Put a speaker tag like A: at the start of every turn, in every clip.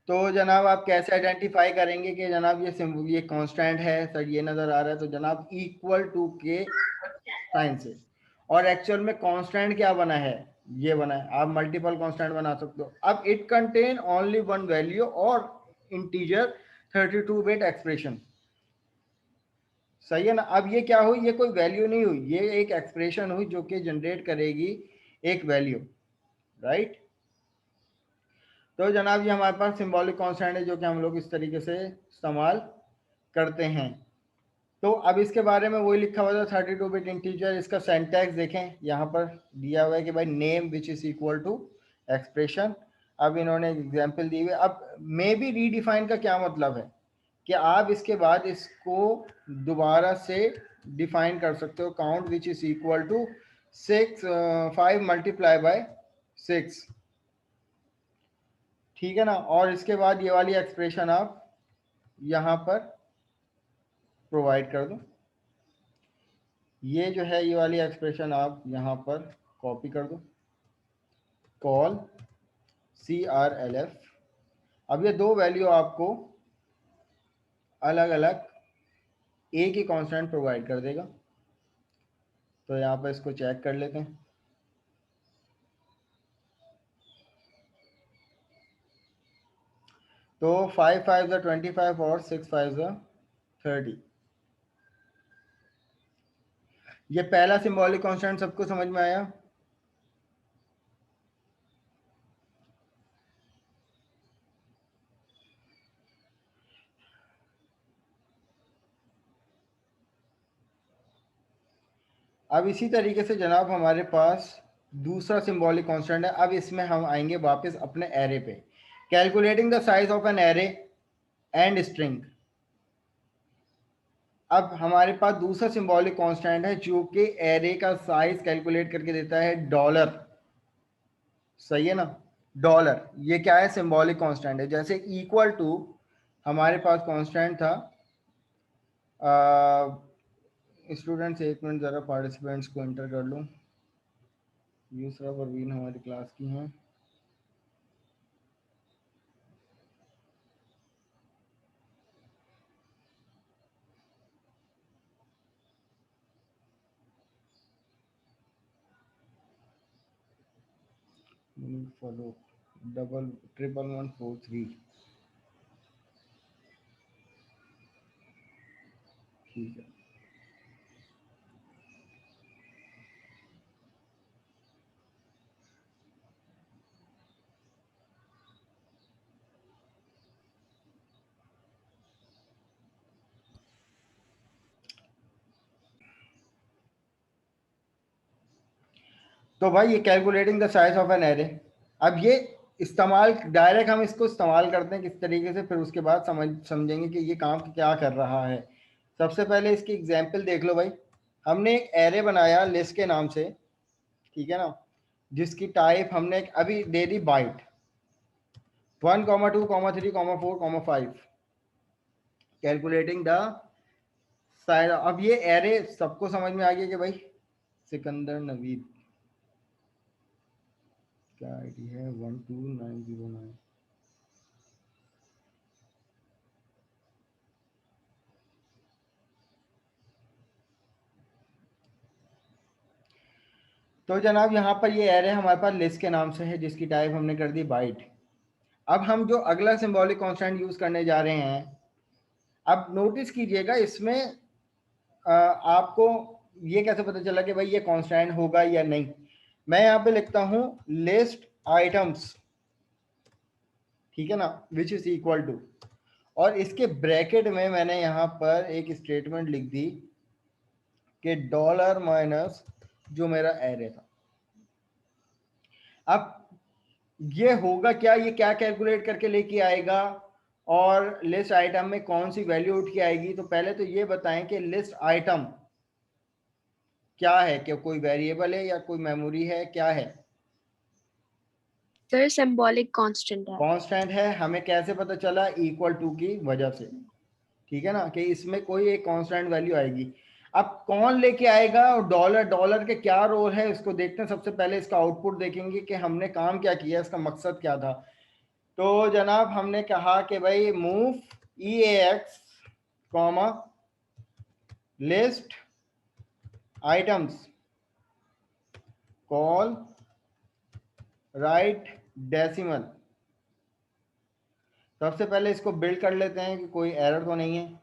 A: तो जनाब आप कैसे आइडेंटिफाई करेंगे कि जनाब ये कांस्टेंट है सर, ये नजर आ रहा है, तो जनाब इक्वल टू के साइन से। और एक्चुअल में कांस्टेंट क्या बना है, ये बना है। आप मल्टीपल कांस्टेंट बना सकते हो। अब it contain only one value और इंटीजर 32 बिट एक्सप्रेशन, सही है ना। अब ये क्या हुई, ये कोई वैल्यू नहीं हुई, ये एक एक्सप्रेशन हुई जो कि जनरेट करेगी एक वैल्यू, राइट। तो जनाब ये हमारे पास सिंबॉलिक कांस्टेंट है जो कि हम लोग इस तरीके से इस्तेमाल करते हैं। तो अब इसके बारे में वही लिखा हुआ था 32 बिट इंटीजर। इसका सिंटैक्स देखें, यहाँ पर दिया हुआ है कि भाई name which is equal to expression. अब इन्होंने एग्जाम्पल दी हुई। अब मे बी रीडिफाइन का क्या मतलब है कि आप इसके बाद इसको दोबारा से डिफाइन कर सकते हो, count which is equal to 5 multiply by 6, ठीक है ना। और इसके बाद ये वाली एक्सप्रेशन आप यहाँ पर प्रोवाइड कर दो। ये जो है ये वाली एक्सप्रेशन आप यहाँ पर कॉपी कर दो, कॉल CRLF। अब ये दो वैल्यू आपको अलग अलग एक ही कांस्टेंट प्रोवाइड कर देगा। तो यहाँ पर इसको चेक कर लेते हैं। तो 5 5 25 और 6 5 30। ये पहला सिंबॉलिक कांस्टेंट सबको समझ में आया। अब इसी तरीके से जनाब हमारे पास दूसरा सिंबॉलिक कांस्टेंट है। अब इसमें हम आएंगे वापस अपने एरे पे। Calculating the size of an array and string. अब हमारे पास दूसरा सिंबॉलिक कांस्टेंट है जो कि एरे का साइज कैलकुलेट करके देता है $, सही है ना। $, ये क्या है, सिंबॉलिक कांस्टेंट है। जैसे इक्वल टू हमारे पास कांस्टेंट था, स्टूडेंट्स एक मिनट ज़रा पार्टिसिपेंट्स को एंटर कर लूँ। यूसरा परवीन हमारी क्लास की हैं। फॉलो 1143, ठीक है। तो भाई ये calculating the size of an array. अब ये इस्तेमाल डायरेक्ट हम इसको इस्तेमाल करते हैं किस तरीके से, फिर उसके बाद समझेंगे कि ये काम क्या कर रहा है। सबसे पहले इसकी एग्जांपल देख लो भाई। हमने एक एरे बनाया लिस्ट के नाम से, ठीक है ना, जिसकी टाइप हमने अभी दे दी बाइट 1, 2, 3, 4, 5। Calculating the size. अब ये एरे सबको समझ में आ गया कि भाई सिकंदर नवीद क्या आईडी है 12909। तो जनाब यहाँ पर ये एरे हमारे पास लिस्ट के नाम से है जिसकी टाइप हमने कर दी बाइट। अब हम जो अगला सिंबॉलिक कांस्टेंट यूज करने जा रहे हैं, अब नोटिस कीजिएगा इसमें आपको ये कैसे पता चला कि भाई ये कांस्टेंट होगा या नहीं। मैं यहाँ पे लिखता हूँ लिस्ट आइटम्स, ठीक है ना, विच इज इक्वल टू, और इसके ब्रैकेट में मैंने यहाँ पर एक स्टेटमेंट लिख दी कि डॉलर माइनस जो मेरा एरे था। अब ये होगा क्या, ये क्या कैलकुलेट करके लेके आएगा और लिस्ट आइटम में कौन सी वैल्यू उठ के आएगी। तो पहले तो ये बताएं कि लिस्ट आइटम क्या है, कि कोई वेरिएबल है या कोई मेमोरी है, क्या है।
B: सर सिंबॉलिक कांस्टेंट है।
A: कांस्टेंट है। हमें कैसे पता चला, इक्वल टू की वजह से, ठीक है ना, कि इसमें कोई एक कांस्टेंट वैल्यू आएगी। अब कौन लेके आएगा और डॉलर, डॉलर के क्या रोल है इसको देखते हैं। सबसे पहले इसका आउटपुट देखेंगे कि हमने काम क्या किया, इसका मकसद क्या था। तो जनाब हमने कहा कि भाई move EAX comma list items call right decimal. सबसे पहले इसको बिल्ड कर लेते हैं कि कोई एरर तो नहीं है,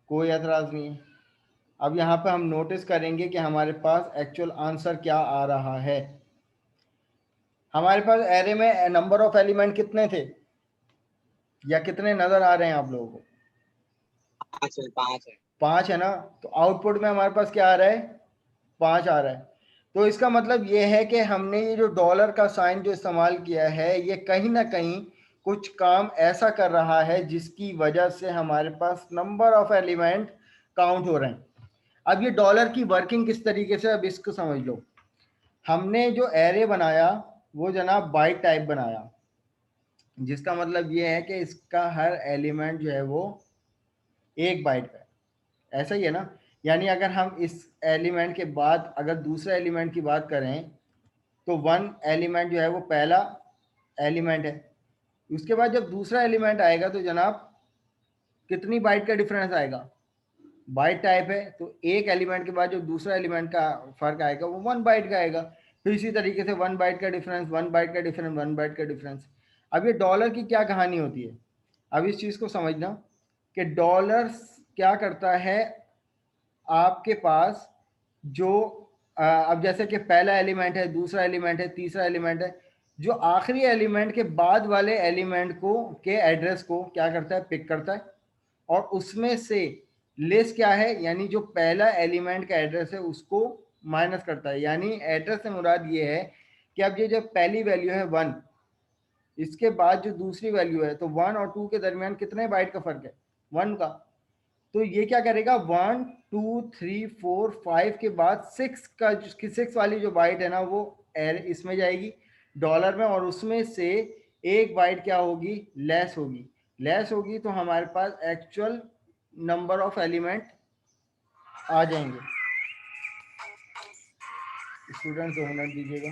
A: कोई एतराज नहीं है। अब यहाँ पे हम नोटिस करेंगे कि हमारे पास एक्चुअल आंसर क्या आ रहा है। हमारे पास एरे में नंबर ऑफ एलिमेंट कितने थे या कितने नजर आ रहे हैं आप लोगों को?
C: 5 है।
A: 5 है ना। तो आउटपुट में हमारे पास क्या आ रहा है? 5 आ रहा है। तो इसका मतलब ये है कि हमने ये जो डॉलर का साइन जो इस्तेमाल किया है ये कहीं ना कहीं कुछ काम ऐसा कर रहा है जिसकी वजह से हमारे पास नंबर ऑफ एलिमेंट काउंट हो रहे हैं। अब ये डॉलर की वर्किंग किस तरीके से, अब इसको समझ लो। हमने जो एरे बनाया वो जनाब बाइट टाइप बनाया, जिसका मतलब ये है कि इसका हर एलिमेंट जो है वो 1 बाइट का है। ऐसा ही है ना। यानी अगर हम इस एलिमेंट के बाद अगर दूसरे एलिमेंट की बात करें तो 1 एलिमेंट जो है वो पहला एलिमेंट है। उसके बाद जब दूसरा एलिमेंट आएगा तो जनाब कितनी बाइट का डिफरेंस आएगा? बाइट टाइप है तो एक एलिमेंट के बाद जो दूसरा एलिमेंट का फर्क आएगा वो 1 बाइट का आएगा। फिर इसी तरीके से 1 बाइट का डिफरेंस, 1 बाइट का डिफरेंस, 1 बाइट का डिफरेंस। अब ये डॉलर की क्या कहानी होती है, अब इस चीज़ को समझना कि डॉलर क्या करता है। आपके पास जो अब जैसे कि पहला एलिमेंट है, दूसरा एलिमेंट है, तीसरा एलिमेंट है, जो आखिरी एलिमेंट के बाद वाले एलिमेंट को के एड्रेस को क्या करता है? पिक करता है। और उसमें से लेस क्या है, यानी जो पहला एलिमेंट का एड्रेस है उसको माइनस करता है। यानी एड्रेस से मुराद ये है कि अब ये जब पहली वैल्यू है 1, इसके बाद जो दूसरी वैल्यू है तो 1 और 2 के दरमियान कितने बाइट का फर्क है? 1 का। तो ये क्या करेगा? 1 2 3 4 5 के बाद 6 का 6 वाली जो बाइट है ना वो इसमें जाएगी डॉलर में, और उसमें से एक बाइट क्या होगी? लेस होगी। लेस होगी तो हमारे पास एक्चुअल नंबर ऑफ एलिमेंट आ जाएंगे। स्टूडेंट्स को मिनट दीजिएगा।